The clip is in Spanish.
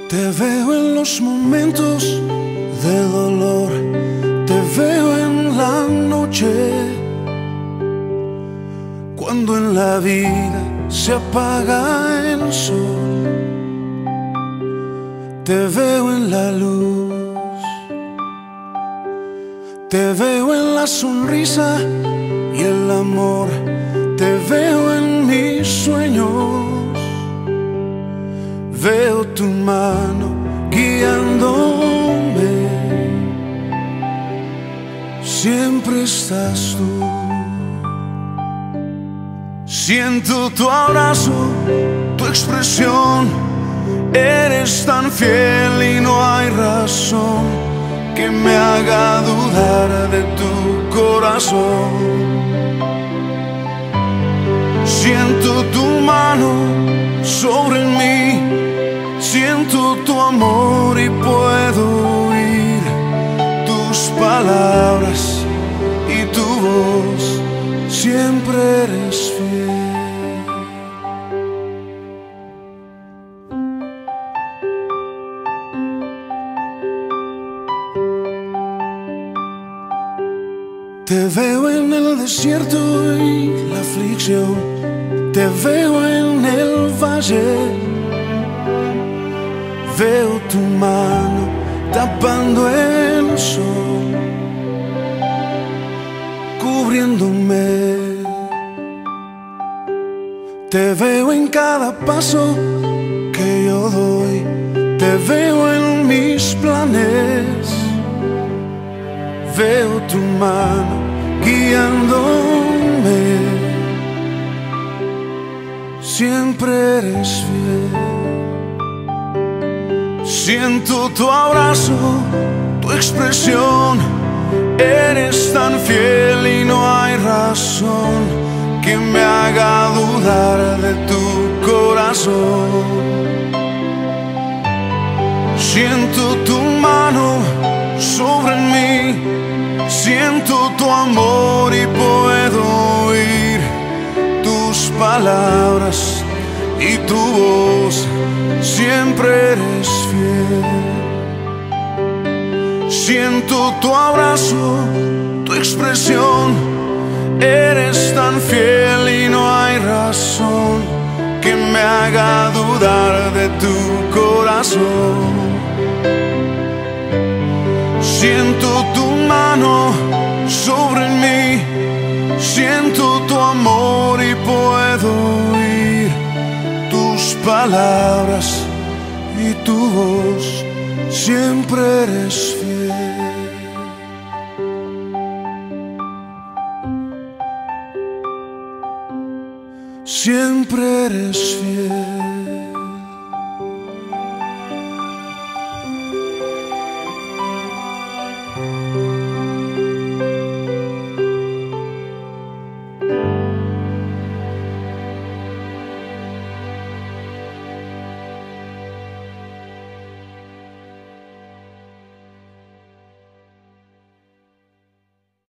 Te veo en los momentos de dolor, te veo en la noche, cuando en la vida se apaga el sol. Te veo en la luz, te veo en la sonrisa y el amor, te veo en mis sueños. Veo tu mano guiándome, siempre estás tú. Siento tu abrazo, tu expresión, eres tan fiel y no hay razón que me haga dudar de tu corazón. Siento tu mano sobre mí, siento tu amor y puedo oír tus palabras y tu voz, siempre eres fiel. Te veo en el desierto y la aflicción, te veo en el valle. Veo tu mano tapando el sol, cubriéndome. Te veo en cada paso que yo doy, te veo en mis planes. Veo tu mano guiándome, siempre eres fiel. Siento tu abrazo, tu expresión, eres tan fiel y no hay razón que me haga dudar de tu corazón. Siento tu mano sobre mí, siento tu amor y puedo oír tus palabras y tu voz, siempre eres fiel. Siento tu abrazo, tu expresión, eres tan fiel y no hay razón que me haga dudar de tu corazón. Siento tu mano sobre mí, siento tu amor y puedo oír tus palabras y tu voz, siempre eres fiel. Siempre eres fiel.